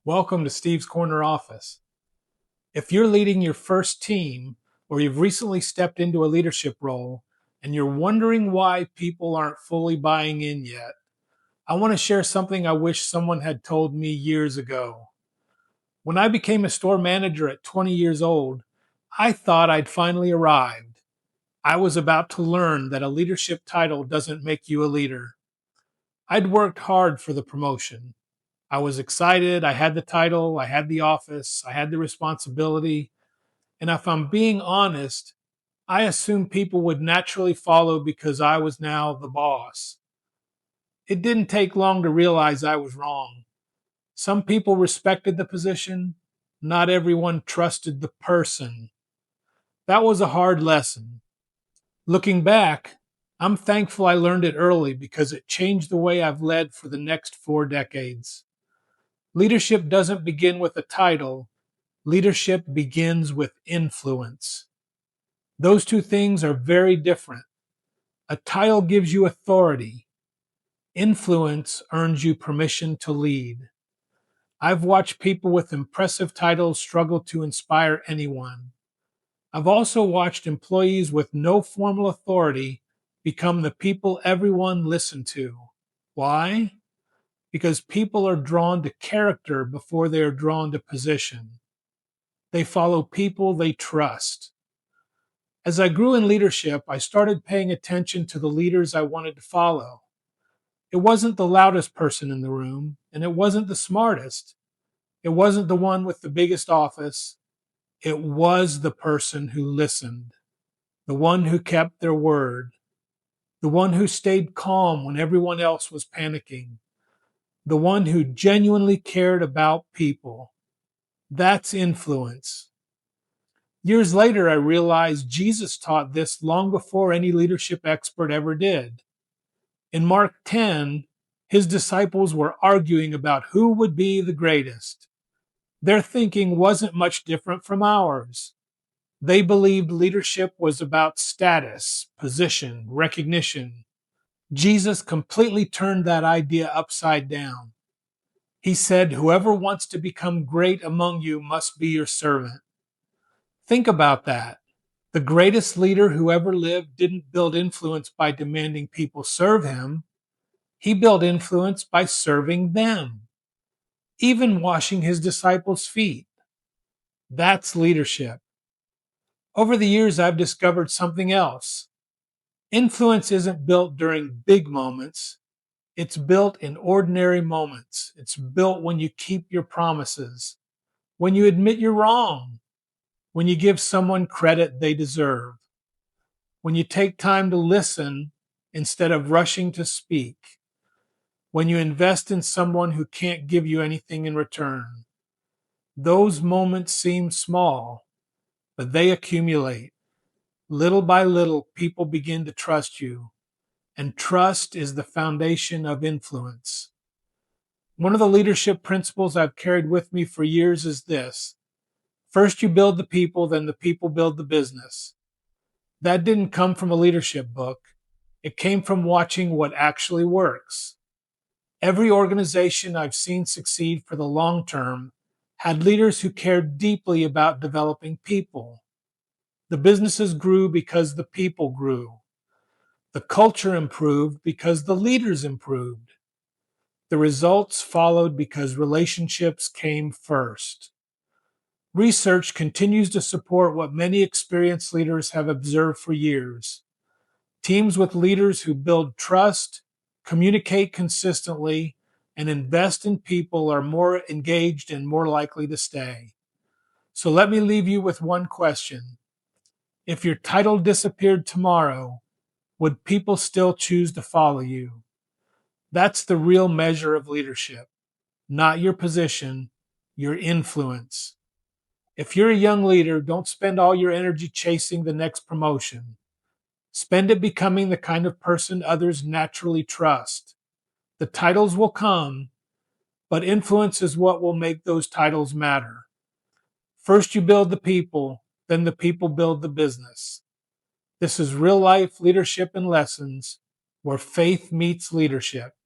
Welcome to Steve's Corner Office. If you're leading your first team or you've recently stepped into a leadership role and you're wondering why people aren't fully buying in yet, I want to share something I wish someone had told me years ago. When I became a store manager at 20 years old, I thought I'd finally arrived. I was about to learn that a leadership title doesn't make you a leader. I'd worked hard for the promotion. I was excited. I had the title, I had the office, I had the responsibility. And if I'm being honest, I assumed people would naturally follow because I was now the boss. It didn't take long to realize I was wrong. Some people respected the position, not everyone trusted the person. That was a hard lesson. Looking back, I'm thankful I learned it early because it changed the way I've led for the next 4 decades. Leadership doesn't begin with a title. Leadership begins with influence. Those two things are very different. A title gives you authority. Influence earns you permission to lead. I've watched people with impressive titles struggle to inspire anyone. I've also watched employees with no formal authority become the people everyone listened to. Why? Because people are drawn to character before they are drawn to position. They follow people they trust. As I grew in leadership, I started paying attention to the leaders I wanted to follow. It wasn't the loudest person in the room, and it wasn't the smartest. It wasn't the one with the biggest office. It was the person who listened, the one who kept their word, the one who stayed calm when everyone else was panicking, the one who genuinely cared about people. That's influence. Years later, I realized Jesus taught this long before any leadership expert ever did. In Mark 10, his disciples were arguing about who would be the greatest. Their thinking wasn't much different from ours. They believed leadership was about status, position, recognition. Jesus completely turned that idea upside down. He said, "Whoever wants to become great among you must be your servant." Think about that. The greatest leader who ever lived didn't build influence by demanding people serve him. He built influence by serving them, even washing his disciples' feet. That's leadership. Over the years, I've discovered something else. Influence isn't built during big moments. It's built in ordinary moments. It's built when you keep your promises, when you admit you're wrong, when you give someone credit they deserve, when you take time to listen instead of rushing to speak, when you invest in someone who can't give you anything in return. Those moments seem small, but they accumulate. Little by little, people begin to trust you, and trust is the foundation of influence. One of the leadership principles I've carried with me for years is this: first you build the people, then the people build the business. That didn't come from a leadership book. It came from watching what actually works. Every organization I've seen succeed for the long term had leaders who cared deeply about developing people. The businesses grew because the people grew. The culture improved because the leaders improved. The results followed because relationships came first. Research continues to support what many experienced leaders have observed for years. Teams with leaders who build trust, communicate consistently, and invest in people are more engaged and more likely to stay. So let me leave you with one question. If your title disappeared tomorrow, would people still choose to follow you? That's the real measure of leadership, not your position, your influence. If you're a young leader, don't spend all your energy chasing the next promotion. Spend it becoming the kind of person others naturally trust. The titles will come, but influence is what will make those titles matter. First, you build the people, then the people build the business. This is real life leadership and lessons where faith meets leadership.